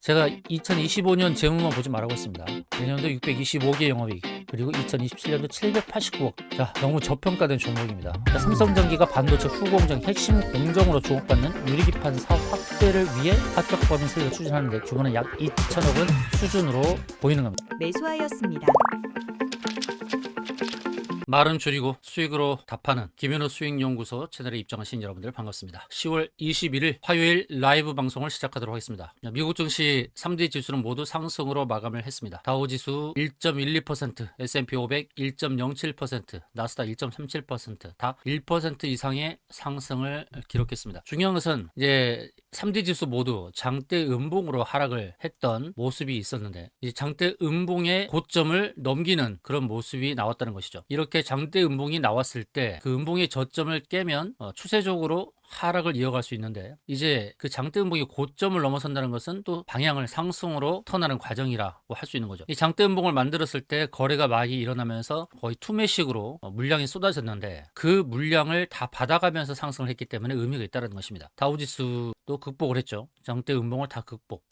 제가 2025년 재무만 보지 말라고 했습니다. 내년도 625개 영업이익, 그리고 2027년도 789억. 자, 너무 저평가된 종목입니다. 자, 삼성전기가 반도체 후공정 핵심 공정으로 주목받는 유리기판 사업 확대를 위해 합격 법인 설립을 추진하는데 규모는 약 2천억 원 수준으로 보이는 겁니다. 매수하였습니다. 말은 줄이고 수익으로 답하는 김현우 수익연구소 채널에 입장하신 여러분들 반갑습니다. 10월 21일 화요일 라이브 방송을 시작하도록 하겠습니다. 미국 증시 3대 지수는 모두 상승으로 마감을 했습니다. 다우지수 1.12%, S&P 500 1.07%, 나스닥 1.37%, 다 1% 이상의 상승을 기록했습니다. 중요한 것은 이제 3대 지수 모두 장대 음봉으로 하락을 했던 모습이 있었는데, 이 장대 음봉의 고점을 넘기는 그런 모습이 나왔다는 것이죠. 이렇게 장대 음봉이 나왔을 때 그 음봉의 저점을 깨면 추세적으로 하락을 이어갈 수 있는데, 이제 그 장대 음봉이 고점을 넘어선다는 것은 또 방향을 상승으로 턴하는 과정이라고 할 수 있는 거죠. 이 장대 음봉을 만들었을 때 거래가 많이 일어나면서 거의 투매식으로 물량이 쏟아졌는데, 그 물량을 다 받아가면서 상승을 했기 때문에 의미가 있다는 것입니다. 다우지수도 극복을 했죠. 장대 음봉을 다 극복.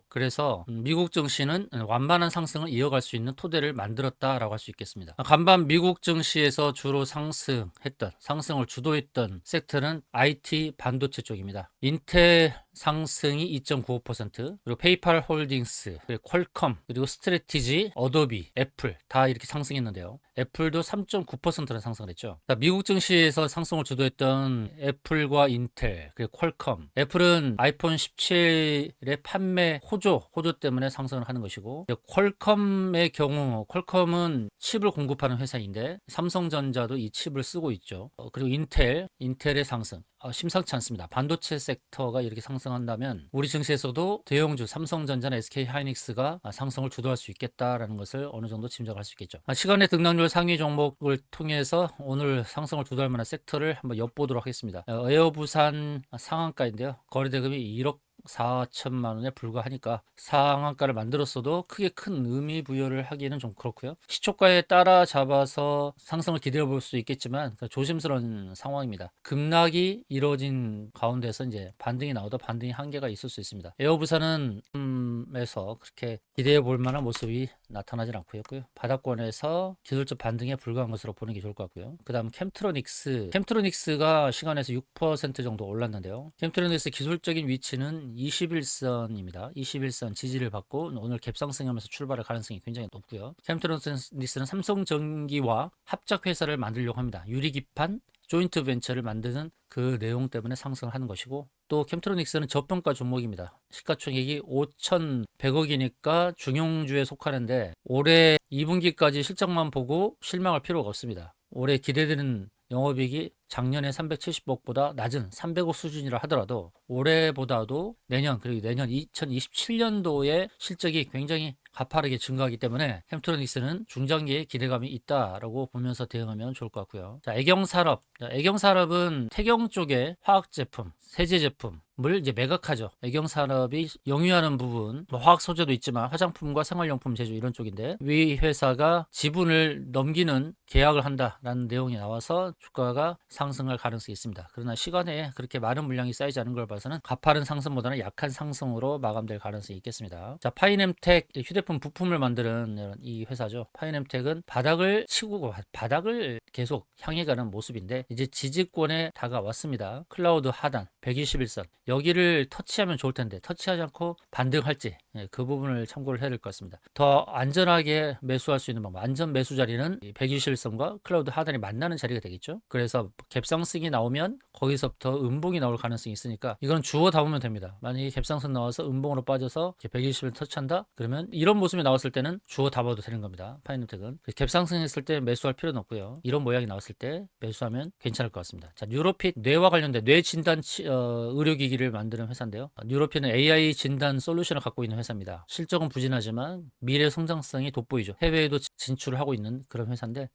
그래서 미국 증시는 완만한 상승을 이어갈 수 있는 토대를 만들었다라고 할 수 있겠습니다. 간밤 미국 증시에서 주로 상승을 주도했던 섹터는 IT 반도체 쪽입니다. 인텔 상승이 2.95%, 그리고 페이팔 홀딩스, 그리고 퀄컴, 그리고 스트래티지, 어도비, 애플 다 이렇게 상승했는데요. 애플도 3.9%나 상승을 했죠. 미국 증시에서 상승을 주도했던 애플과 인텔, 그리고 퀄컴. 애플은 아이폰 17의 판매 호조 때문에 상승을 하는 것이고, 퀄컴의 경우, 퀄컴은 칩을 공급하는 회사인데 삼성전자도 이 칩을 쓰고 있죠. 그리고 인텔의 상승. 심상치 않습니다. 반도체 섹터가 이렇게 상승한다면 우리 증시에서도 대형주 삼성전자나 SK하이닉스가 상승을 주도할 수 있겠다라는 것을 어느 정도 짐작할 수 있겠죠. 시간의 등락률 상위 종목을 통해서 오늘 상승을 주도할 만한 섹터를 한번 엿보도록 하겠습니다. 에어부산 상한가인데요. 거래대금이 1억 4천만 원에 불과하니까 상한가를 만들었어도 크게 큰 의미 부여를 하기는 좀 그렇고요. 시초가에 따라잡아서 상승을 기대해 볼 수 있겠지만 조심스러운 상황입니다. 급락이 이루어진 가운데서 이제 반등이 나오다 반등이 한계가 있을 수 있습니다. 에어부산은 에서 그렇게 기대해 볼 만한 모습이 나타나진 않고요. 바닥권에서 기술적 반등에 불과한 것으로 보는 게 좋을 것 같고요. 그 다음 캠트로닉스가 시간에서 6% 정도 올랐는데요. 캠트로닉스 기술적인 위치는 21선입니다. 21선 지지를 받고 오늘 갭상승하면서 출발할 가능성이 굉장히 높고요. 캠트로닉스는 삼성전기와 합작회사를 만들려고 합니다. 유리기판 조인트 벤처를 만드는 그 내용 때문에 상승하는 것이고, 또 캠트로닉스는 저평가 종목입니다. 시가총액이 5,100억이니까 중용주에 속하는데 올해 2분기까지 실적만 보고 실망할 필요가 없습니다. 올해 기대되는 영업이익이 작년에 370억보다 낮은 300억 수준이라 하더라도 올해보다도 내년, 그리고 내년 2027년도의 실적이 굉장히 가파르게 증가하기 때문에 캠트로닉스는 중장기에 기대감이 있다라고 보면서 대응하면 좋을 것 같고요. 자, 애경산업은 태경 쪽의 화학 제품, 세제 제품을 이제 매각하죠. 애경산업이 영위하는 부분, 화학 소재도 있지만 화장품과 생활용품 제조 이런 쪽인데, 위 회사가 지분을 넘기는 계약을 한다라는 내용이 나와서 주가가 상승할 가능성이 있습니다. 그러나 시간에 그렇게 많은 물량이 쌓이지 않은 걸 봐서는 가파른 상승보다는 약한 상승으로 마감될 가능성이 있겠습니다. 자, 파이넴텍 휴대폰 부품을 만드는 이 회사죠. 파이넴텍은 바닥을 계속 향해 가는 모습인데 이제 지지권에 다가왔습니다. 클라우드 하단 121선 여기를 터치하면 좋을 텐데 터치하지 않고 반등할지, 그 부분을 참고를 해야 될 것 같습니다. 더 안전하게 매수할 수 있는 방법, 안전 매수 자리는 121선과 클라우드 하단이 만나는 자리가 되겠죠. 그래서 갭상승이 나오면 거기서부터 음봉이 나올 가능성이 있으니까 이건 주워 담으면 됩니다. 만약에 갭상승 나와서 음봉으로 빠져서 120을 터치한다? 그러면 이런 모습이 나왔을 때는 주워 담아도 되는 겁니다. 파이넴텍은 갭상승 했을 때 매수할 필요는 없고요. 이런 모양이 나왔을 때 매수하면 괜찮을 것 같습니다. 자, 뉴로핏 뇌와 관련된 뇌 진단 의료기기를 만드는 회사인데요. 뉴로핏은 AI 진단 솔루션을 갖고 있는 회사입니다. 실적은 부진하지만 미래 성장성이 돋보이죠. 해외에도 진출을 하고 있는 그런 회사인데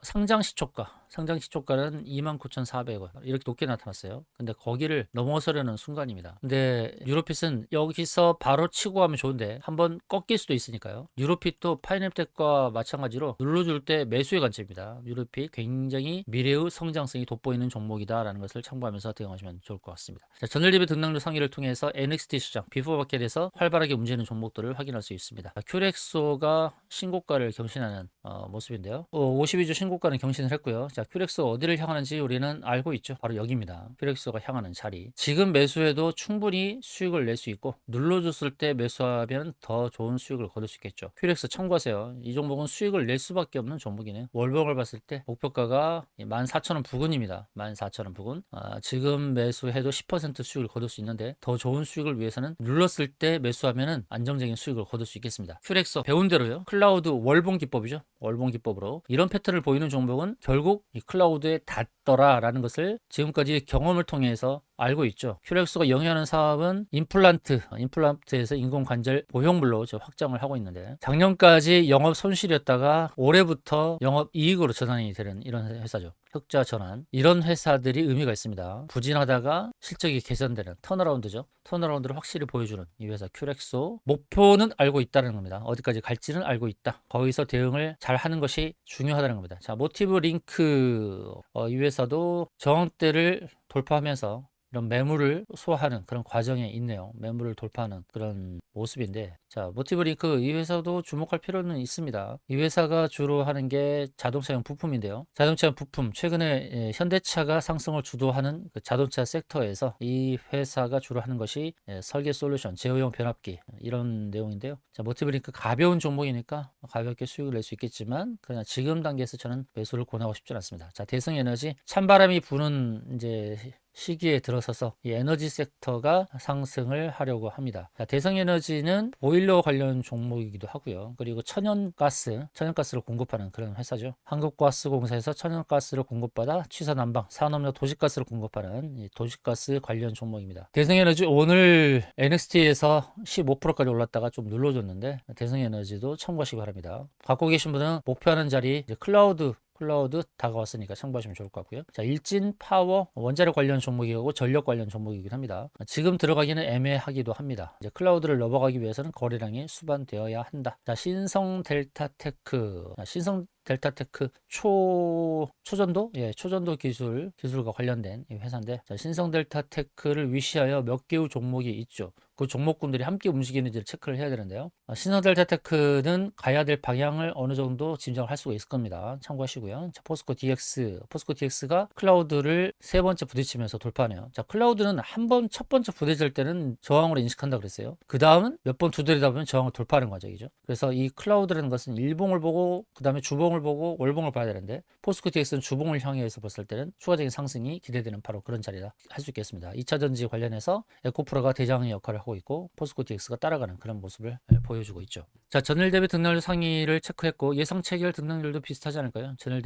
상장 시초가 상장 시초가는 29,400원 이렇게 높게 나타났어요. 근데 거기를 넘어서려는 순간입니다. 근데 유로핏은 여기서 바로 치고 가면 좋은데 한번 꺾일 수도 있으니까요. 유로핏도 파이냅텍과 마찬가지로 눌러줄 때 매수의 관점입니다. 유로핏 굉장히 미래의 성장성이 돋보이는 종목이다라는 것을 참고하면서 대응하시면 좋을 것 같습니다. 자, 전일 대비 등락률 상위를 통해서 NXT 시장 비포 마켓에서 활발하게 움직이는 종목들을 확인할 수 있습니다. 큐렉소가 신고가를 경신하는 모습인데요. 52주 신고가는 경신을 했고요. 자, 큐렉소 어디를 향하는지 우리는 알고 있죠. 바로 여기입니다. 큐렉소가 향하는 자리. 지금 매수해도 충분히 수익을 낼 수 있고 눌러줬을 때 매수하면 더 좋은 수익을 거둘 수 있겠죠. 큐렉소 참고하세요. 이 종목은 수익을 낼 수밖에 없는 종목이네요. 월봉을 봤을 때 목표가가 14,000원 부근입니다. 14,000원 부근. 지금 매수해도 10% 수익을 거둘 수 있는데 더 좋은 수익을 위해서는 눌렀을 때 매수하면 안정적인 수익을 거둘 수 있겠습니다. 큐렉소 배운 대로요. 클라우드 월봉 기법이죠. 월봉 기법으로 이런 패턴을 보이는 종목은 결국 이 클라우드에 닿더라라는 것을 지금까지 경험을 통해서 알고 있죠. 큐렉소가 영위하는 사업은 임플란트에서 인공관절 보형물로 확장을 하고 있는데 작년까지 영업 손실이었다가 올해부터 영업 이익으로 전환이 되는 이런 회사죠. 흑자 전환. 이런 회사들이 의미가 있습니다. 부진하다가 실적이 개선되는 턴어라운드죠. 턴어라운드를 확실히 보여주는 이 회사 큐렉소. 목표는 알고 있다는 겁니다. 어디까지 갈지는 알고 있다. 거기서 대응을 잘 하는 것이 중요하다는 겁니다. 자, 모티브 링크 이 회사도 저항대를 돌파하면서 이런 매물을 소화하는 그런 과정에 있네요. 매물을 돌파하는 그런 모습인데, 자, 모티브 링크 이 회사도 주목할 필요는 있습니다. 이 회사가 주로 하는 게 자동차용 부품인데요. 자동차용 부품, 최근에 현대차가 상승을 주도하는 그 자동차 섹터에서 이 회사가 주로 하는 것이 설계 솔루션, 제어용 변압기 이런 내용인데요. 자, 모티브 링크 가벼운 종목이니까 가볍게 수익을 낼 수 있겠지만 그러나 지금 단계에서 저는 매수를 권하고 싶지 않습니다. 자, 대성에너지 찬바람이 부는 이제 시기에 들어서서 이 에너지 섹터가 상승을 하려고 합니다. 자, 대성에너지는 보일러 관련 종목이기도 하고요. 그리고 천연가스를 공급하는 그런 회사죠. 한국가스공사에서 천연가스를 공급받아 취사난방, 산업용 도시가스를 공급하는 이 도시가스 관련 종목입니다. 대성에너지 오늘 NXT에서 15%까지 올랐다가 좀 눌러줬는데 대성에너지도 참고하시기 바랍니다. 갖고 계신 분은 목표하는 자리 이제 클라우드 다가왔으니까 참고하시면 좋을 것 같고요. 자, 일진 파워 원자력 관련 종목이고 전력 관련 종목이긴 합니다. 지금 들어가기는 애매하기도 합니다. 이제 클라우드를 넘어가기 위해서는 거래량이 수반되어야 한다. 자, 신성 델타테크 초전도? 예, 초전도 기술과 관련된 이 회사인데, 자, 신성 델타테크를 위시하여 몇 개의 종목이 있죠. 그 종목군들이 함께 움직이는지를 체크를 해야 되는데요. 신성 델타테크는 가야 될 방향을 어느 정도 짐작을 할 수가 있을 겁니다. 참고하시고요. 자, 포스코 DX가 클라우드를 세 번째 부딪히면서 돌파하네요. 자, 클라우드는 첫 번째 부딪힐 때는 저항으로 인식한다 그랬어요. 그 다음은 몇 번 두드리다 보면 저항을 돌파하는 과정이죠. 그래서 이 클라우드라는 것은 일봉을 보고 그 다음에 주봉을 보고 월봉을 봐야 되는데, 포스코 DX는 주봉을 향해서 봤을 때는 추가적인 상승이 기대되는 바로 그런 자리다 할 수 있겠습니다. 2차전지 관련해서 에코프로가 대장의 역할을 하고 있고 포스코 DX가 따라가는 그런 모습을 보여주고 있죠. 자, 전일 대비 등락률 상위를 체크했고 예상 체결 등락률도 비슷하지 않을까요? 전일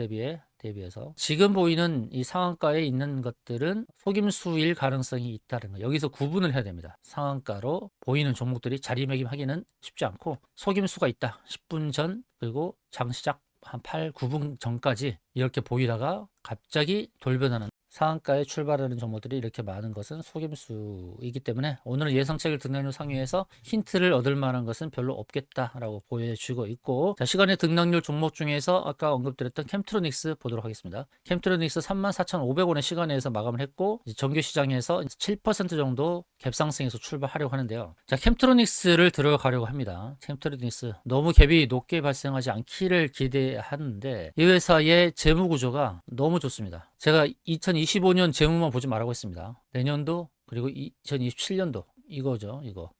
대비해서 지금 보이는 이 상한가에 있는 것들은 속임수일 가능성이 있다는 거, 여기서 구분을 해야 됩니다. 상한가로 보이는 종목들이 자리매김하기는 쉽지 않고 속임수가 있다. 10분 전 그리고 장 시작 한 8, 9분 전까지 이렇게 보이다가 갑자기 돌변하는 상한가에 출발하는 종목들이 이렇게 많은 것은 속임수이기 때문에 오늘은 예상체결 등락률 상위에서 힌트를 얻을 만한 것은 별로 없겠다라고 보여주고 있고, 자, 시간의 등락률 종목 중에서 아까 언급드렸던 캠트로닉스 보도록 하겠습니다. 캠트로닉스 34,500원의 시간에서 마감을 했고 정규 시장에서 7% 정도 갭상승에서 출발하려고 하는데요. 자, 캠트로닉스를 들어가려고 합니다. 캠트로닉스 너무 갭이 높게 발생하지 않기를 기대하는데 이 회사의 재무 구조가 너무 좋습니다. 제가 2025년 재무만 보지 말라고 했습니다. 내년도 그리고 2027년도 이거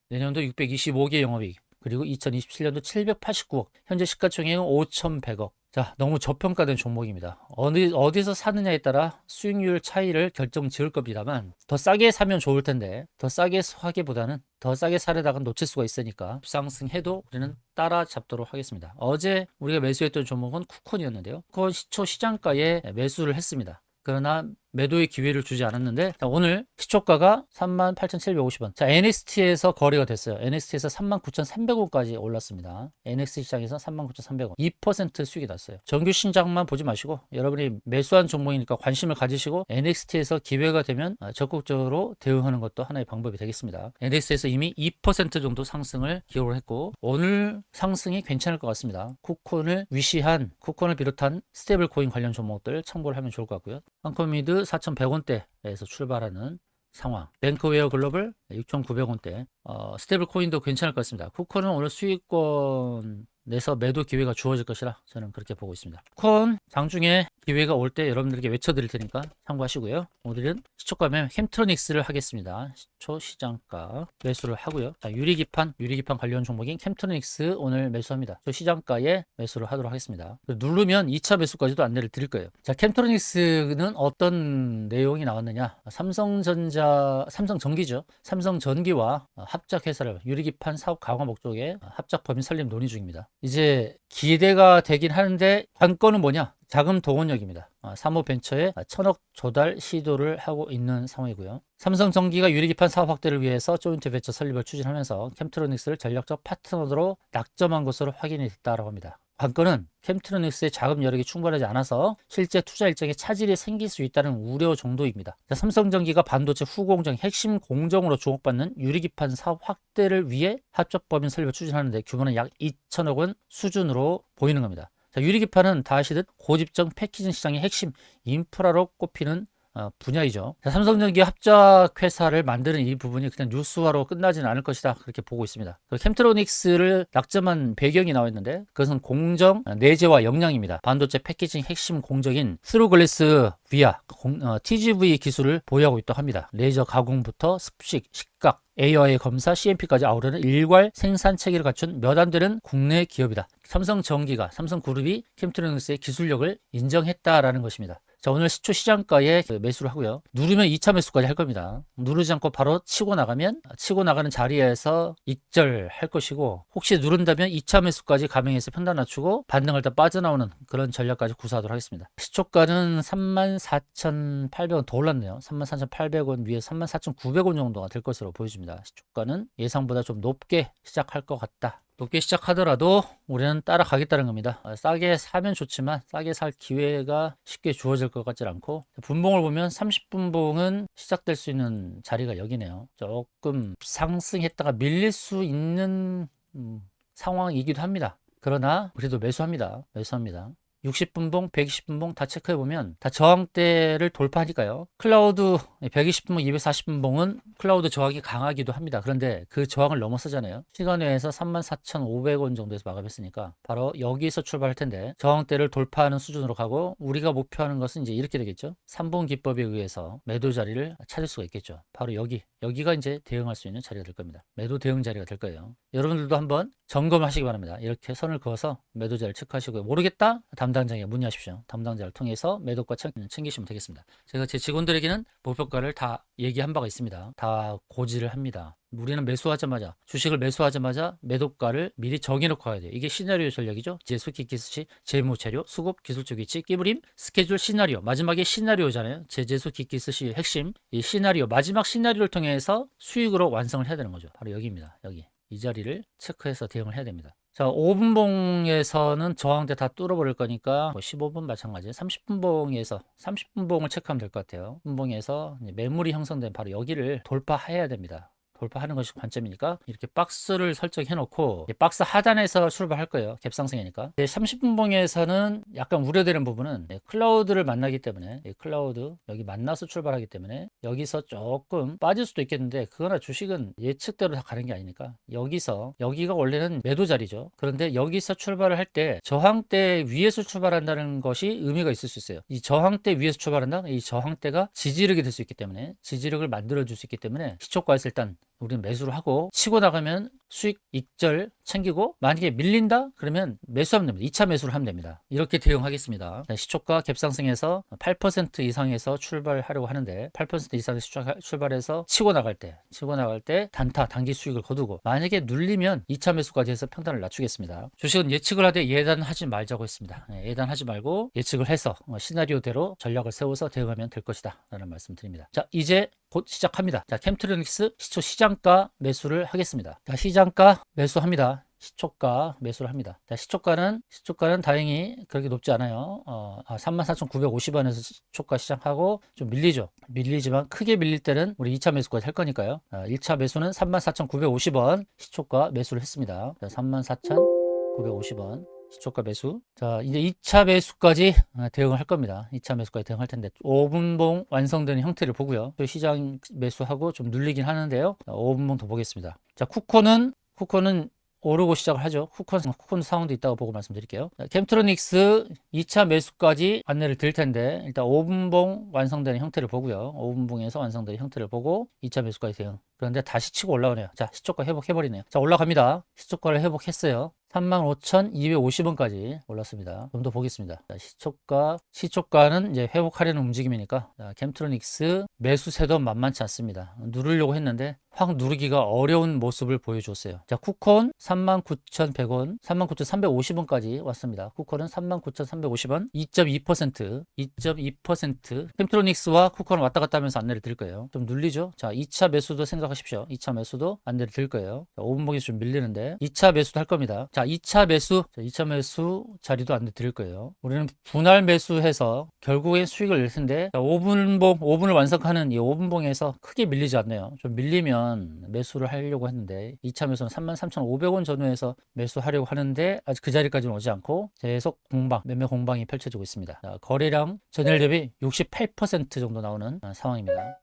내년도 625개 영업이익, 그리고 2027년도 789억, 현재 시가총액은 5,100억. 자, 너무 저평가된 종목입니다. 어디서 사느냐에 따라 수익률 차이를 결정 지을 겁니다만 더 싸게 사면 좋을 텐데 더 싸게 사기보다는 더 싸게 사려다가 놓칠 수가 있으니까 상승해도 우리는 따라잡도록 하겠습니다. 어제 우리가 매수했던 종목은 쿠콘이었는데요. 쿠콘 시초 시장가에 매수를 했습니다. 그러나 매도의 기회를 주지 않았는데, 자, 오늘 시초가가 38,750원. 자, NXT에서 거래가 됐어요. NXT에서 39,300원까지 올랐습니다. NXT 시장에서 39,300원. 2% 수익이 났어요. 정규 신장만 보지 마시고 여러분이 매수한 종목이니까 관심을 가지시고 NXT에서 기회가 되면 적극적으로 대응하는 것도 하나의 방법이 되겠습니다. NXT에서 이미 2% 정도 상승을 기록을 했고, 오늘 상승이 괜찮을 것 같습니다. 쿠콘을 비롯한 스테이블 코인 관련 종목들 참고를 하면 좋을 것 같고요. 한코미드 4,100원대에서 출발하는 상황. 뱅크웨어 글로벌 6,900원대. 스테이블 코인도 괜찮을 것 같습니다. 쿠콘은 오늘 수익권 내서 매도 기회가 주어질 것이라 저는 그렇게 보고 있습니다. 쿠콘 장중에 기회가 올 때 여러분들에게 외쳐드릴 테니까 참고하시고요. 오늘은 시초가면 캠트로닉스를 하겠습니다. 시초 시장가 매수를 하고요. 자, 유리기판 관련 종목인 캠트로닉스 오늘 매수합니다. 저 시장가에 매수를 하도록 하겠습니다. 누르면 2차 매수까지도 안내를 드릴 거예요. 자, 캠트로닉스는 어떤 내용이 나왔느냐? 삼성전기죠. 삼성전기와 합작회사를 유리기판 사업 강화 목적의 합작 법인 설립 논의 중입니다. 이제 기대가 되긴 하는데 관건은 뭐냐? 자금 동원력입니다. 사모벤처에 1,000억 조달 시도를 하고 있는 상황이고요. 삼성전기가 유리기판 사업 확대를 위해서 조인트 벤처 설립을 추진하면서 캠트로닉스를 전략적 파트너로 낙점한 것으로 확인이 됐다고 합니다. 관건은 캠트로닉스의 자금 여력이 충분하지 않아서 실제 투자 일정에 차질이 생길 수 있다는 우려 정도입니다. 삼성전기가 반도체 후공정 핵심 공정으로 주목받는 유리기판 사업 확대를 위해 합작법인 설립을 추진하는데 규모는 약 2천억 원 수준으로 보이는 겁니다. 자, 유리기판은 다 아시듯 고집정 패키징 시장의 핵심 인프라로 꼽히는 분야이죠. 자, 삼성전기 합작회사를 만드는 이 부분이 그냥 뉴스화로 끝나지는 않을 것이다, 그렇게 보고 있습니다. 캠트로닉스를 낙점한 배경이 나와 있는데 그것은 공정 내재화 역량입니다. 반도체 패키징 핵심 공정인 스루글래스 비아 TGV 기술을 보유하고 있다고 합니다. 레이저 가공부터 습식, 식각, AI 검사, CMP까지 아우르는 일괄 생산 체계를 갖춘 몇 안 되는 국내 기업이다. 삼성그룹이 캠트로닉스의 기술력을 인정했다라는 것입니다. 자, 오늘 시초 시장가에 매수를 하고요. 누르면 2차 매수까지 할 겁니다. 누르지 않고 바로 치고 나가는 자리에서 익절할 것이고, 혹시 누른다면 2차 매수까지 가맹해서 편단 낮추고 반등할 때 빠져나오는 그런 전략까지 구사하도록 하겠습니다. 시초가는 34,800원 더 올랐네요. 34,800원 위에 34,900원 정도가 될 것으로 보여집니다. 시초가는 예상보다 좀 높게 시작할 것 같다. 높게 시작하더라도 우리는 따라가겠다는 겁니다. 싸게 사면 좋지만 싸게 살 기회가 쉽게 주어질 것 같지 않고, 분봉을 보면 30분봉은 시작될 수 있는 자리가 여기네요. 조금 상승했다가 밀릴 수 있는 상황이기도 합니다. 그러나 그래도 매수합니다. 60분봉, 120분봉 다 체크해보면 다 저항대를 돌파하니까요. 클라우드 120분봉, 240분봉은 클라우드 저항이 강하기도 합니다. 그런데 그 저항을 넘어서잖아요. 시간외에서 34,500원 정도에서 마감했으니까 바로 여기서 출발할 텐데, 저항대를 돌파하는 수준으로 가고 우리가 목표하는 것은 이제 이렇게 되겠죠. 3본 기법에 의해서 매도 자리를 찾을 수가 있겠죠. 바로 여기가 이제 대응할 수 있는 자리가 될 겁니다. 매도 대응 자리가 될 거예요. 여러분들도 한번 점검하시기 바랍니다. 이렇게 선을 그어서 매도 자리를 체크하시고요. 모르겠다? 담당자에게 문의하십시오. 담당자를 통해서 매도가 챙기시면 되겠습니다. 제가 제 직원들에게는 목표가를 다 얘기한 바가 있습니다. 다 고지를 합니다. 우리는 주식을 매수하자마자 매도가를 미리 정해놓고 가야 돼요. 이게 시나리오 전략이죠. 제수키키스시, 재무재료, 수급, 기술적 위치, 끼부림, 스케줄, 시나리오. 마지막에 시나리오잖아요. 제제수키키스시 핵심, 이 시나리오, 마지막 시나리오를 통해서 수익으로 완성을 해야 되는 거죠. 바로 여기입니다. 여기. 이 자리를 체크해서 대응을 해야 됩니다. 자, 5분봉에서는 저항대 다 뚫어버릴 거니까 15분 마찬가지. 30분봉을 체크하면 될 것 같아요. 분봉에서 매물이 형성된 바로 여기를 돌파해야 됩니다. 돌파하는 것이 관점이니까 이렇게 박스를 설정해 놓고 박스 하단에서 출발할 거예요. 갭상승이니까. 30분봉에서는 약간 우려되는 부분은 클라우드를 만나기 때문에, 클라우드 여기 만나서 출발하기 때문에 여기서 조금 빠질 수도 있겠는데, 그거나 주식은 예측대로 다 가는 게 아니니까 여기가 원래는 매도 자리죠. 그런데 여기서 출발을 할 때 저항대 위에서 출발한다는 것이 의미가 있을 수 있어요. 이 저항대 위에서 출발한다? 이 저항대가 지지력이 될 수 있기 때문에, 지지력을 만들어 줄 수 있기 때문에 시초가에서 일단 우리는 매수를 하고, 치고 나가면 수익 익절 챙기고 만약에 밀린다 그러면 매수하면 됩니다. 2차 매수를 하면 됩니다. 이렇게 대응하겠습니다. 시초가 갭상승해서 8% 이상에서 출발하려고 하는데 8% 이상에서 출발해서 치고 나갈 때 단타 단기 수익을 거두고 만약에 눌리면 2차 매수까지 해서 평단을 낮추겠습니다. 주식은 예측을 하되 예단하지 말자고 했습니다. 예단하지 말고 예측을 해서 시나리오대로 전략을 세워서 대응하면 될 것이다 라는 말씀 드립니다. 자, 이제 곧 시작합니다. 자, 캠트로닉스 시초 시장가 매수를 하겠습니다. 자, 시장가 매수합니다. 시초가 매수를 합니다. 자, 시초가는 다행히 그렇게 높지 않아요. 34,950원에서 시초가 시작하고 좀 밀리지만 크게 밀릴 때는 우리 2차 매수까지 할 거니까요. 1차 매수는 34,950원 시초가 매수를 했습니다. 자, 34,950원 시초가 매수. 자, 이제 2차 매수까지 대응을 할 겁니다. 2차 매수까지 대응할 텐데 5분봉 완성되는 형태를 보고요. 또 시장 매수하고 좀 눌리긴 하는데요. 5분봉 더 보겠습니다. 자, 쿠코는 오르고 시작을 하죠. 쿠콘 상황도 있다고 보고 말씀드릴게요. 자, 캠트로닉스 2차 매수까지 안내를 드릴 텐데 일단 5분봉 완성되는 형태를 보고요. 5분봉에서 완성되는 형태를 보고 2차 매수까지 대응. 그런데 다시 치고 올라오네요. 자, 시초가 회복해버리네요. 자, 올라갑니다. 시초가를 회복했어요. 35,250원까지 올랐습니다. 좀 더 보겠습니다. 자, 시초가는 이제 회복하려는 움직임이니까 자, 캠트로닉스 매수세도 만만치 않습니다. 누르려고 했는데 확 누르기가 어려운 모습을 보여줬어요. 자, 쿠콘 39,100원, 39,350원까지 왔습니다. 쿠콘은 39,350원, 2.2%. 캠트로닉스와 쿠콘은 왔다 갔다 하면서 안내를 드릴 거예요. 좀 눌리죠? 자, 2차 매수도 생각하십시오. 2차 매수도 안내를 드릴 거예요. 자, 5분봉에서 좀 밀리는데 2차 매수도 할 겁니다. 자, 2차 매수 자리도 안내 드릴 거예요. 우리는 분할 매수해서 결국에 수익을 낼 텐데 5분을 완성하는 이 5분봉에서 크게 밀리지 않네요. 좀 밀리면 매수를 하려고 했는데 2차 매수는 33,500원 전후에서 매수하려고 하는데 아직 그 자리까지는 오지 않고 계속 매매 공방이 펼쳐지고 있습니다. 자, 거래량 전일 대비 68% 정도 나오는 상황입니다.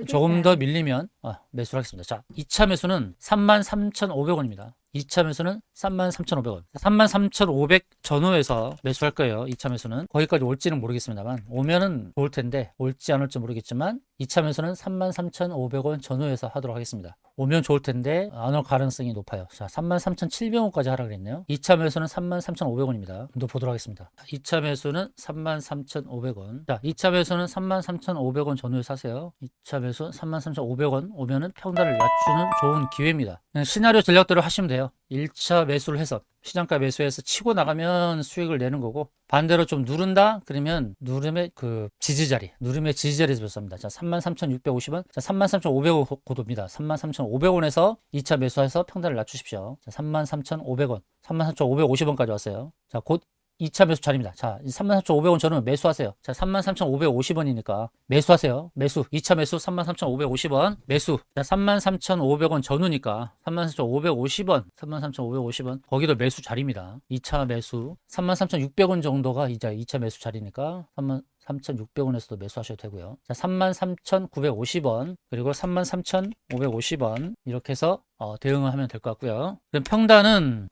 조금 더 밀리면 매수를 하겠습니다. 자, 2차 매수는 33,500원입니다. 2차 매수는 33,500원. 33,500 전후에서 매수할 거예요. 2차 매수는. 거기까지 올지는 모르겠습니다만 오면은 좋을 텐데 올지 안 올지 모르겠지만 2차 매수는 33,500원 전후에서 하도록 하겠습니다. 오면 좋을 텐데 안 올 가능성이 높아요. 자, 33,700원까지 하라 그랬네요. 2차 매수는 33,500원입니다. 좀 더 보도록 하겠습니다. 2차 매수는 33,500원. 자, 2차 매수는 33,500원 전후에서 하세요. 2차 매수 33,500원 오면은 평단을 낮추는 좋은 기회입니다. 시나리오 전략대로 하시면 돼요. 1차 매수를 해서 시장가 매수해서 치고 나가면 수익을 내는 거고 반대로 좀 누른다 그러면 누름의 지지자리에서 매수합니다. 자, 33,650원, 자, 33,500원 고도입니다. 33,500원에서 2차 매수해서 평단을 낮추십시오. 자, 33,500원, 33,550원까지 왔어요. 자, 곧 2차 매수 자리입니다. 자, 33,500원 전후면 매수하세요. 자, 33,550원이니까 매수하세요. 매수. 2차 매수 33,550원 매수. 자, 33,500원 전후니까 33,550원. 거기도 매수 자리입니다. 2차 매수. 33,600원 정도가 이제 2차 매수 자리니까 33,600원에서도 매수하셔도 되고요. 자, 33,950원 그리고 33,550원 이렇게 해서 대응을 하면 될 것 같고요. 그럼 평단은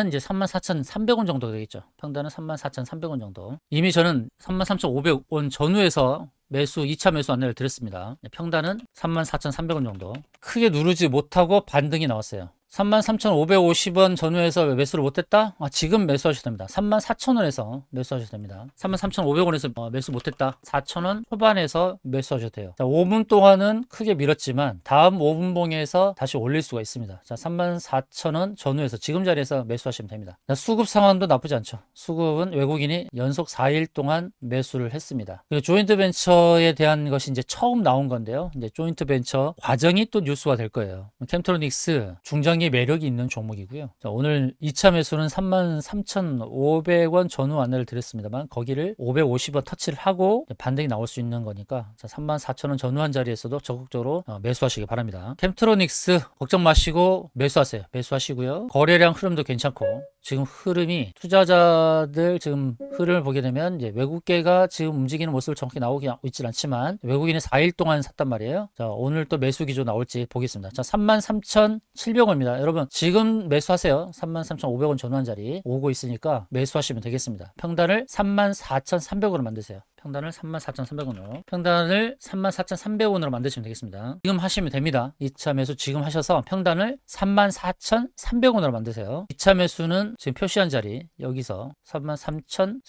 이제 34,300원 정도 되겠죠. 평단은 34,300원 정도. 이미 저는 33,500원 전후에서 2차 매수 안내를 드렸습니다. 평단은 34,300원 정도. 크게 누르지 못하고 반등이 나왔어요. 33,550원 전후에서 매수를 못했다? 지금 매수하셔도 됩니다. 34,000원에서 매수하셔도 됩니다. 33,500원에서 매수 못했다? 4,000원 초반에서 매수하셔도 돼요. 자, 5분 동안은 크게 밀었지만 다음 5분봉에서 다시 올릴 수가 있습니다. 자, 34,000원 전후에서 지금 자리에서 매수하시면 됩니다. 자, 수급 상황도 나쁘지 않죠. 수급은 외국인이 연속 4일 동안 매수를 했습니다. 그리고 조인트 벤처에 대한 것이 이제 처음 나온 건데요. 이제 조인트 벤처 과정이 또 뉴스가 될 거예요. 캠트로닉스 중장 매력이 있는 종목이고요. 자, 오늘 2차 매수는 33,500원 전후 안내를 드렸습니다만 거기를 550원 터치를 하고 반등이 나올 수 있는 거니까 34,000원 전후한 자리에서도 적극적으로 매수하시기 바랍니다. 캠트로닉스 걱정 마시고 매수하시고요. 거래량 흐름도 괜찮고 지금 흐름이 투자자들 지금 흐름을 보게 되면 이제 외국계가 지금 움직이는 모습을 정확히 나오고 있진 않지만 외국인이 4일 동안 샀단 말이에요. 자, 오늘 또 매수 기조 나올지 보겠습니다. 자, 33,700원입니다. 여러분 지금 매수하세요. 33,500원 전후한 자리 오고 있으니까 매수하시면 되겠습니다. 평단을 34,300원으로 만드세요. 평단을 34,300원으로. 평단을 34,300원으로 만드시면 되겠습니다. 지금 하시면 됩니다. 2차 매수 지금 하셔서 평단을 34,300원으로 만드세요. 2차 매수는 지금 표시한 자리 여기서 33,000,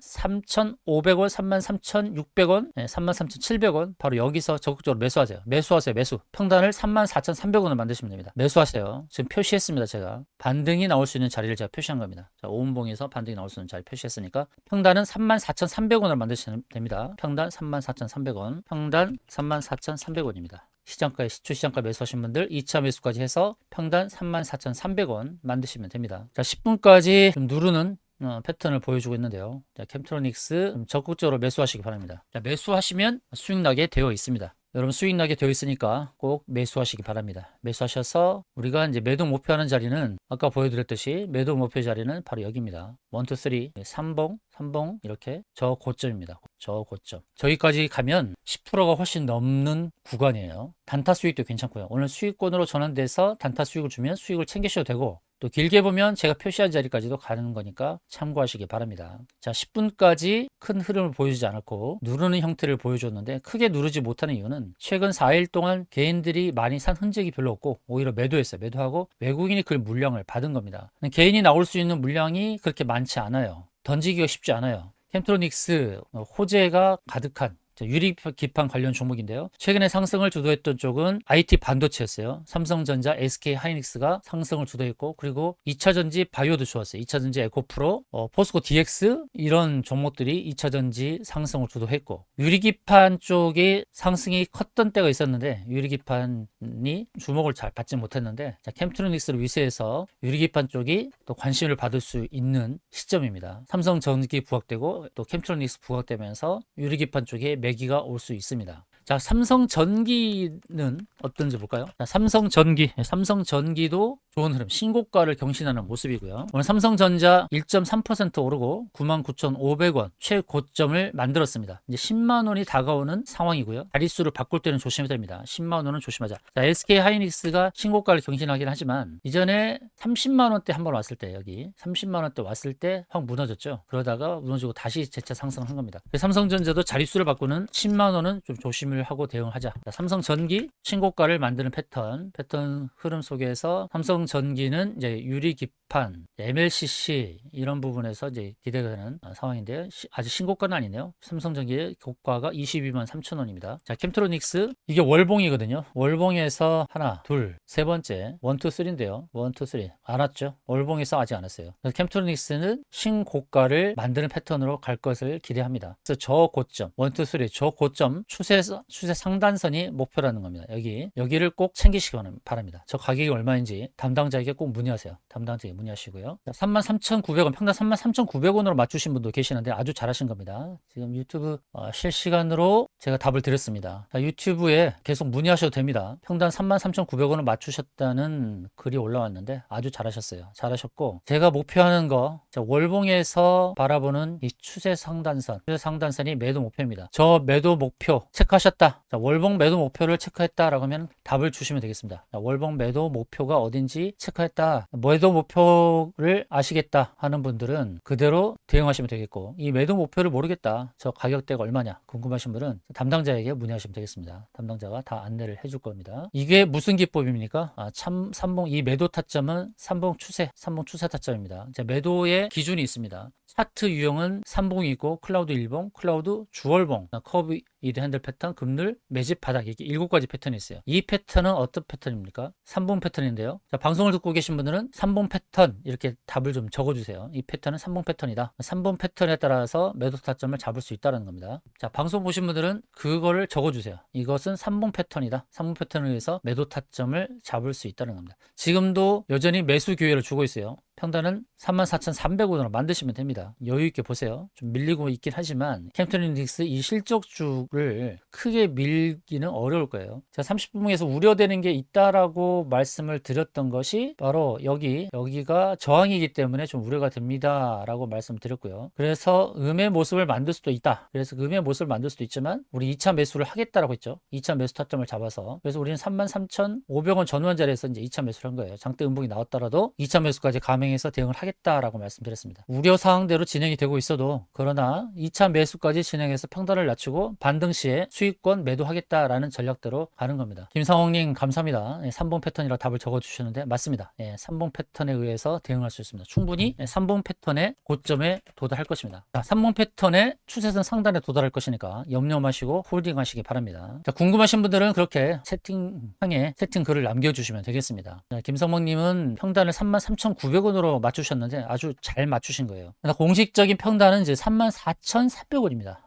33,500원, 33,600원, 33,700원 바로 여기서 적극적으로 매수하세요. 매수. 평단을 34,300원을 만드시면 됩니다. 매수하세요. 지금 표시했습니다. 제가 반등이 나올 수 있는 자리를 제가 표시한 겁니다. 자, 오음봉에서 반등이 나올 수 있는 자리 표시했으니까 평단은 34,300원을 만드시면 됩니다. 평단 34,300원, 평단 34,300원입니다. 시장가에 시초시장가 매수하신 분들 2차 매수까지 해서 평단 34,300원 만드시면 됩니다. 자, 10분까지 좀 누르는 패턴을 보여주고 있는데요. 자, 캠트로닉스 좀 적극적으로 매수하시기 바랍니다. 자, 매수하시면 수익 나게 되어 있습니다. 여러분 수익 나게 되어 있으니까 꼭 매수하시기 바랍니다. 매수하셔서 우리가 이제 매도 목표하는 자리는 아까 보여드렸듯이 매도 목표 자리는 바로 여기입니다. 1, 2, 3, 3봉 이렇게 저고점입니다. 저고점. 저기까지 가면 10%가 훨씬 넘는 구간이에요. 단타 수익도 괜찮고요. 오늘 수익권으로 전환돼서 단타 수익을 주면 수익을 챙기셔도 되고 또 길게 보면 제가 표시한 자리까지도 가는 거니까 참고하시기 바랍니다. 자, 10분까지 큰 흐름을 보여주지 않았고 누르는 형태를 보여줬는데 크게 누르지 못하는 이유는 최근 4일 동안 개인들이 많이 산 흔적이 별로 없고 오히려 매도했어요. 매도하고 외국인이 그 물량을 받은 겁니다. 개인이 나올 수 있는 물량이 그렇게 많지 않아요. 던지기가 쉽지 않아요. 캠트로닉스 호재가 가득한 유리기판 관련 종목인데요. 최근에 상승을 주도했던 쪽은 IT 반도체였어요. 삼성전자, SK하이닉스가 상승을 주도했고 그리고 2차전지 바이오도 좋았어요. 2차전지 에코프로, 포스코 DX 이런 종목들이 2차전지 상승을 주도했고 유리기판 쪽에 상승이 컸던 때가 있었는데 유리기판이 주목을 잘 받지 못했는데 자, 캠트로닉스를 위세해서 유리기판 쪽이 또 관심을 받을 수 있는 시점입니다. 삼성전기 부각되고 또 캠트로닉스 부각되면서 유리기판 쪽에 매기가 올 수 있습니다. 자, 삼성전기는 어떤지 볼까요? 자, 삼성전기도 좋은 흐름, 신고가를 경신하는 모습이고요. 오늘 삼성전자 1.3% 오르고 99,500원 최고점을 만들었습니다. 이제 10만 원이 다가오는 상황이고요. 자릿수를 바꿀 때는 조심해야 됩니다. 10만 원은 조심하자. 자, SK하이닉스가 신고가를 경신하긴 하지만 이전에 30만 원대 한번 왔을 때 여기 30만 원대 왔을 때 확 무너졌죠. 그러다가 무너지고 다시 재차 상승한 겁니다. 삼성전자도 자릿수를 바꾸는 10만 원은 좀 조심을 하고 대응하자. 자, 삼성전기 신고가를 만드는 패턴 흐름 속에서 삼성전기는 이제 유리기판, MLCC 이런 부분에서 이제 기대가 되는 상황인데요. 아직 신고가는 아니네요. 삼성전기의 고가가 22만 3천 원입니다. 자, 캠트로닉스 이게 월봉이거든요. 월봉에서 하나, 둘, 세 번째 1, 2, 3인데요. 1, 2, 3 안 왔죠. 월봉에서 아직 안 왔어요. 그래서 캠트로닉스는 신고가를 만드는 패턴으로 갈 것을 기대합니다. 그래서 저고점 1, 2, 3 저고점 추세 상단선이 목표라는 겁니다. 여기를 꼭 챙기시기 바랍니다. 저 가격이 얼마인지 담당자에게 꼭 문의하세요. 담당자에게 문의하시고요. 33,900원 평당 33,900원으로 맞추신 분도 계시는데 아주 잘하신 겁니다. 지금 유튜브 실시간으로 제가 답을 드렸습니다. 자, 유튜브에 계속 문의하셔도 됩니다. 평당 33,900원을 맞추셨다는 글이 올라왔는데 아주 잘하셨어요. 잘하셨고 제가 목표하는 거 월봉에서 바라보는 이 추세 상단선이 매도 목표입니다. 저 매도 목표 체크하셨다. 자, 월봉 매도 목표를 체크했다라고 하면 답을 주시면 되겠습니다. 자, 월봉 매도 목표가 어딘지 체크했다. 매도 목표를 아시겠다 하는 분들은 그대로 대응하시면 되겠고 이 매도 목표를 모르겠다. 저 가격대가 얼마냐 궁금하신 분은 담당자에게 문의하시면 되겠습니다. 담당자가 다 안내를 해줄 겁니다. 이게 무슨 기법입니까? 이 매도 타점은 삼봉 추세 타점입니다. 자, 매도의 기준이 있습니다. 차트 유형은 3봉이고 클라우드 1봉, 클라우드 주월봉, 커브 이드 핸들 패턴, 급늘, 매집 바닥 이렇게 7가지 패턴이 있어요. 이 패턴은 어떤 패턴입니까? 3봉 패턴인데요. 자, 방송을 듣고 계신 분들은 3봉 패턴 이렇게 답을 좀 적어주세요. 이 패턴은 3봉 패턴이다. 3봉 패턴에 따라서 매도 타점을 잡을 수 있다는 겁니다. 자, 방송 보신 분들은 그거를 적어주세요. 이것은 3봉 패턴이다. 3봉 패턴을 위해서 매도 타점을 잡을 수 있다는 겁니다. 지금도 여전히 매수 기회를 주고 있어요. 평단은 34,300원으로 만드시면 됩니다. 여유있게 보세요. 좀 밀리고 있긴 하지만 캠트로닉스 이 실적주를 크게 밀기는 어려울 거예요. 제가 30분봉에서 우려되는 게 있다라고 말씀을 드렸던 것이 바로 여기가 저항이기 때문에 좀 우려가 됩니다 라고 말씀드렸고요. 그래서 음의 모습을 만들 수도 있다. 그래서 음의 모습을 만들 수도 있지만 우리 2차 매수를 하겠다라고 했죠. 2차 매수 타점을 잡아서 그래서 우리는 33,500원 전환 자리에서 이제 2차 매수를 한 거예요. 장대 음봉이 나왔더라도 2차 매수까지 감행 진행해서 대응을 하겠다라고 말씀드렸습니다. 우려사항대로 진행이 되고 있어도 그러나 2차 매수까지 진행해서 평단을 낮추고 반등 시에 수익권 매도하겠다라는 전략대로 가는 겁니다. 김상홍님 감사합니다. 3번 패턴이라 답을 적어주셨는데 맞습니다. 3번 패턴에 의해서 대응할 수 있습니다. 충분히 3번 패턴의 고점에 도달할 것입니다. 자, 3번 패턴의 추세선 상단에 도달할 것이니까 염려 마시고 홀딩 하시기 바랍니다. 자, 궁금하신 분들은 그렇게 채팅창에 채팅 글을 남겨주시면 되겠습니다. 김성목님은 평단을 33,900원으로 맞추셨는데 아주 잘 맞추신 거예요. 공식적인 평단은 이제 34,400원입니다.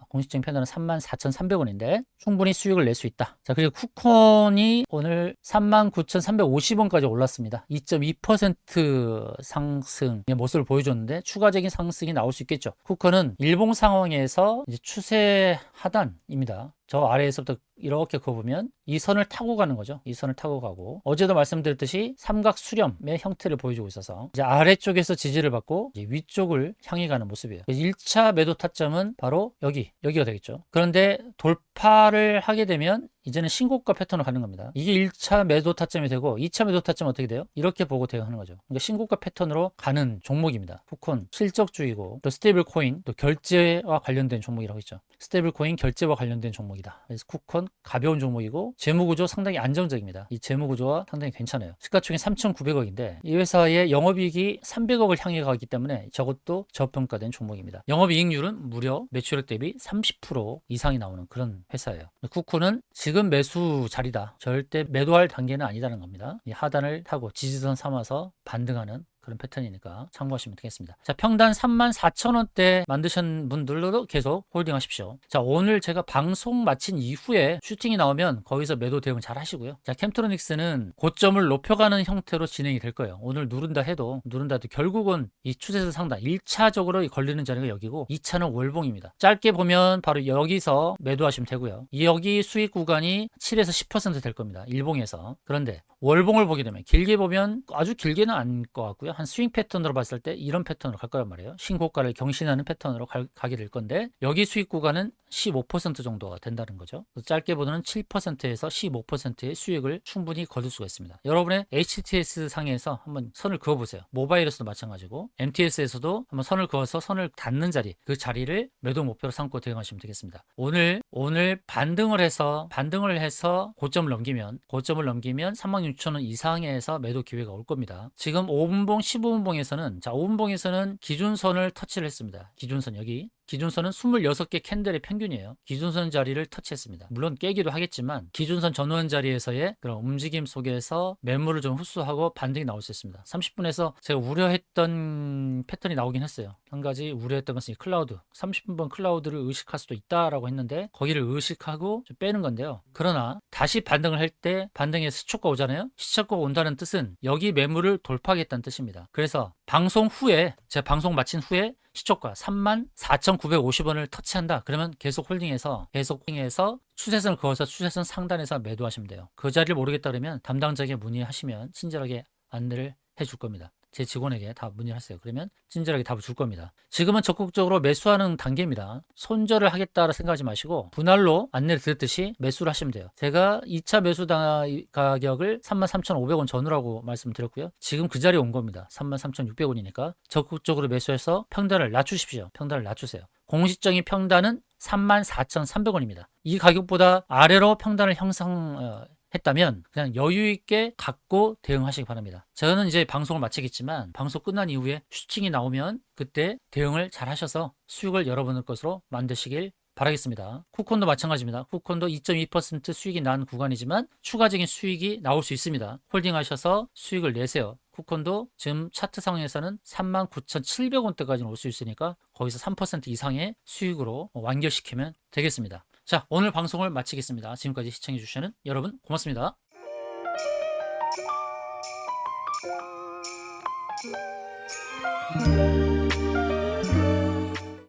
공식적인 평단은 34,300원인데 충분히 수익을 낼 수 있다. 자, 그리고 쿠콘이 오늘 39,350원까지 올랐습니다. 2.2% 상승의 모습을 보여줬는데 추가적인 상승이 나올 수 있겠죠. 쿠콘은 일봉 상황에서 이제 추세 하단입니다. 저 아래에서부터 이렇게 그어보면 이 선을 타고 가는 거죠. 이 선을 타고 가고 어제도 말씀드렸듯이 삼각 수렴의 형태를 보여주고 있어서 이제 아래쪽에서 지지를 받고 이제 위쪽을 향해 가는 모습이에요. 1차 매도 타점은 바로 여기가 되겠죠. 그런데 돌파를 하게 되면 이제는 신고가 패턴으로 가는 겁니다. 이게 1차 매도 타점이 되고 2차 매도 타점은 어떻게 돼요? 이렇게 보고 대응하는 거죠. 그러니까 신고가 패턴으로 가는 종목입니다. 쿠콘 실적주의고 또 스테이블 코인 또 결제와 관련된 종목이라고 했죠. 스테이블 코인 결제와 관련된 종목이다. 그래서 쿠콘 가벼운 종목이고 재무구조 상당히 안정적입니다. 이 재무구조가 상당히 괜찮아요. 시가총액 3,900억인데 이 회사의 영업이익이 300억을 향해 가기 때문에 저것도 저평가된 종목입니다. 영업이익률은 무려 매출액 대비 30% 이상이 나오는 그런 회사예요. 쿠콘은 지금 매수 자리다. 절대 매도할 단계는 아니다는 겁니다. 이 하단을 타고 지지선 삼아서 반등하는 그런 패턴이니까 참고하시면 되겠습니다. 자, 평단 34,000원대 만드신 분들도 계속 홀딩 하십시오. 자, 오늘 제가 방송 마친 이후에 슈팅이 나오면 거기서 매도 대응 잘 하시고요. 자, 캠트로닉스는 고점을 높여가는 형태로 진행이 될 거예요. 오늘 누른다 해도 결국은 이 추세선 상단 1차적으로 걸리는 자리가 여기고 2차는 월봉입니다. 짧게 보면 바로 여기서 매도하시면 되고요. 여기 수익 구간이 7에서 10% 될 겁니다. 일봉에서. 그런데 월봉을 보게 되면 길게 보면 아주 길게는 아닐 것 같고요. 한 스윙 패턴으로 봤을 때 이런 패턴으로 갈 거란 말이에요. 신고가를 경신하는 패턴으로 가게 될 건데 여기 수익 구간은 15% 정도가 된다는 거죠. 짧게 보면 7%에서 15%의 수익을 충분히 거둘 수가 있습니다. 여러분의 HTS 상에서 한번 선을 그어보세요. 모바일에서도 마찬가지고 MTS에서도 한번 선을 그어서 선을 닿는 자리, 그 자리를 매도 목표로 삼고 대응하시면 되겠습니다. 오늘 반등을 해서 고점을 넘기면 36,000원 이상에서 매도 기회가 올 겁니다. 지금 5분봉, 15분봉에서는 5분봉에서는 기준선을 터치를 했습니다. 기준선 여기. 기준선은 26개 캔들의 평균이에요. 기준선 자리를 터치했습니다. 물론 깨기도 하겠지만 기준선 전원 자리에서의 그런 움직임 속에서 매물을 좀 흡수하고 반등이 나올 수 있습니다. 30분에서 제가 우려했던 패턴이 나오긴 했어요. 한 가지 우려했던 것은 이 클라우드. 30분번 클라우드를 의식할 수도 있다라고 했는데 거기를 의식하고 좀 빼는 건데요. 그러나 다시 반등을 할 때 반등의 스초가 오잖아요. 시초가 온다는 뜻은 여기 매물을 돌파하겠다는 뜻입니다. 그래서 방송 후에 제가 방송 마친 후에 시초가 34,950원을 터치한다. 그러면 계속 홀딩해서 추세선을 그어서 추세선 상단에서 매도하시면 돼요. 그 자리를 모르겠다 그러면 담당자에게 문의하시면 친절하게 안내를 해줄 겁니다. 제 직원에게 다 문의하세요. 그러면 친절하게 답을 줄 겁니다. 지금은 적극적으로 매수하는 단계입니다. 손절을 하겠다라 생각하지 마시고 분할로 안내를 드렸듯이 매수를 하시면 돼요. 제가 2차 매수 가격을 33,500원 전후라고 말씀드렸고요. 지금 그 자리에 온 겁니다. 33,600원이니까 적극적으로 매수해서 평단을 낮추십시오. 평단을 낮추세요. 공식적인 평단은 34,300원입니다. 이 가격보다 아래로 평단을 했다면 그냥 여유 있게 갖고 대응하시기 바랍니다. 저는 이제 방송을 마치겠지만 방송 끝난 이후에 슈팅이 나오면 그때 대응을 잘 하셔서 수익을 여러분의 것으로 만드시길 바라겠습니다. 쿠콘도 마찬가지입니다. 쿠콘도 2.2% 수익이 난 구간이지만 추가적인 수익이 나올 수 있습니다. 홀딩 하셔서 수익을 내세요. 쿠콘도 지금 차트 상에서는 39,700원대까지 올 수 있으니까 거기서 3% 이상의 수익으로 완결시키면 되겠습니다. 자, 오늘 방송을 마치겠습니다. 지금까지 시청해주시는 여러분 고맙습니다.